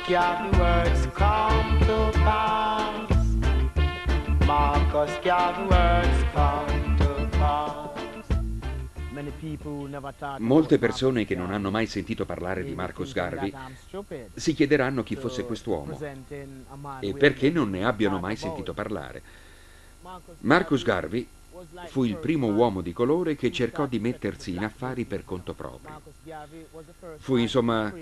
Garvey words come to pass. Marcus Garvey words come to pass. Molte persone che non hanno mai sentito parlare di Marcus Garvey si chiederanno chi fosse quest'uomo e perché non ne abbiano mai sentito parlare. Marcus Garvey fu il primo uomo di colore che cercò di mettersi in affari per conto proprio. Fu insomma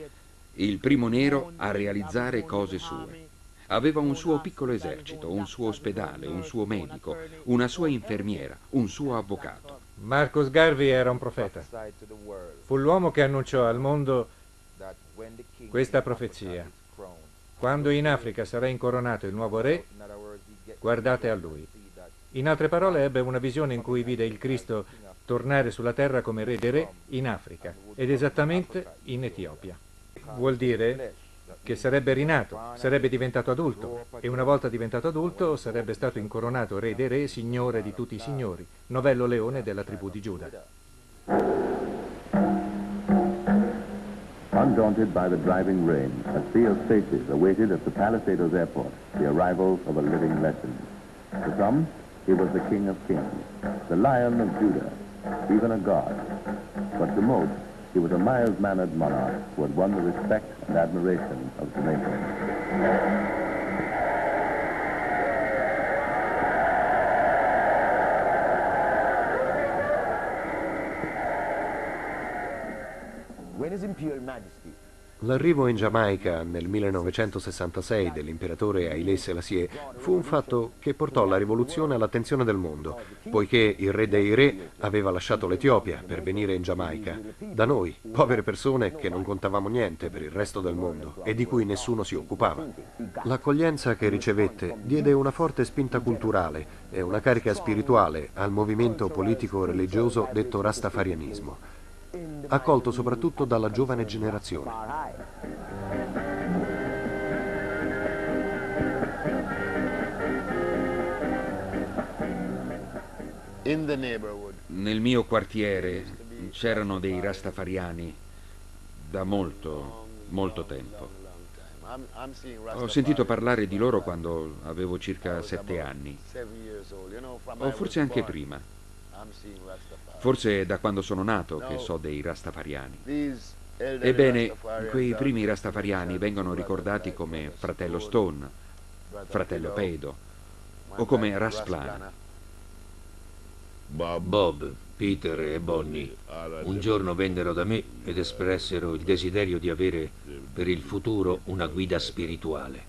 il primo nero a realizzare cose sue. Aveva un suo piccolo esercito, un suo ospedale, un suo medico, una sua infermiera, un suo avvocato. Marcus Garvey era un profeta. Fu l'uomo che annunciò al mondo questa profezia. Quando in Africa sarà incoronato il nuovo re, guardate a lui. In altre parole, ebbe una visione in cui vide il Cristo tornare sulla terra come re dei re in Africa, ed esattamente in Etiopia. Vuol dire che sarebbe rinato, sarebbe diventato adulto, e una volta diventato adulto sarebbe stato incoronato re dei re, signore di tutti i signori, novello leone della tribù di Giuda. Undaunted by the driving rain, a sea of faces awaited at the Palisados airport the arrival of a living legend. To some, he was the King of Kings, the Lion of Judah, even a god. But to most, he was a mild-mannered monarch who had won the respect and admiration of Jamaica. When His Imperial Majesty L'arrivo in Giamaica nel 1966 dell'imperatore Haile Selassie fu un fatto che portò la rivoluzione all'attenzione del mondo, poiché il re dei re aveva lasciato l'Etiopia per venire in Giamaica, da noi, povere persone che non contavamo niente per il resto del mondo e di cui nessuno si occupava. L'accoglienza che ricevette diede una forte spinta culturale e una carica spirituale al movimento politico-religioso detto Rastafarianismo, accolto soprattutto dalla giovane generazione. Nel mio quartiere c'erano dei rastafariani da molto, molto tempo. Ho sentito parlare di loro quando avevo circa 7 anni, o forse anche prima. Forse da quando sono nato che so dei rastafariani. Ebbene, quei primi rastafariani vengono ricordati come fratello Stone, fratello Pedo o come Rasplana. Bob, Peter e Bonnie un giorno vennero da me ed espressero il desiderio di avere per il futuro una guida spirituale.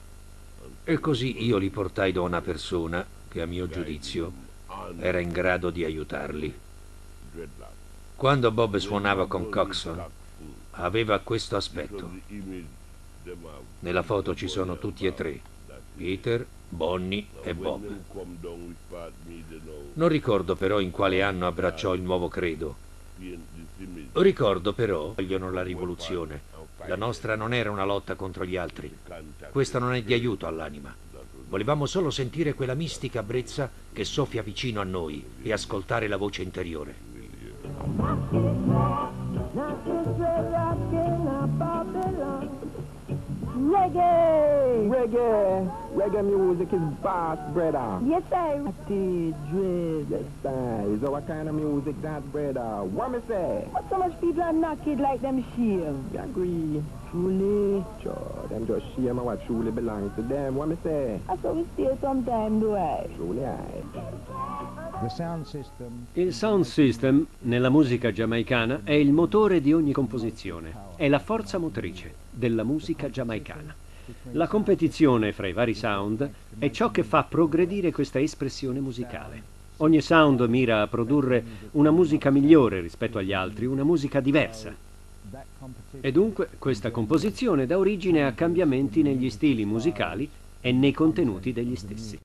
E così io li portai da una persona che a mio giudizio era in grado di aiutarli. Quando Bob suonava con Coxon, aveva questo aspetto. Nella foto ci sono tutti e tre, Peter, Bonnie e Bob. Non ricordo però in quale anno abbracciò il nuovo credo. Ricordo però che vogliono la rivoluzione. La nostra non era una lotta contro gli altri. Questa non è di aiuto all'anima. Volevamo solo sentire quella mistica brezza che soffia vicino a noi e ascoltare la voce interiore. Reggae! Reggae! Reggae music is vast, brother. Yes, sir. Dread. Yes, sir. Is our kind of music that, brother? What me say? But so much people are naked like them shame. You agree? Truly? Sure, them just shame of what truly belongs to them. What me say? That's what we stay sometime, do I? Truly, Il sound system nella musica giamaicana è il motore di ogni composizione, è la forza motrice della musica giamaicana. La competizione fra i vari sound è ciò che fa progredire questa espressione musicale. Ogni sound mira a produrre una musica migliore rispetto agli altri, una musica diversa. E dunque questa composizione dà origine a cambiamenti negli stili musicali e nei contenuti degli stessi.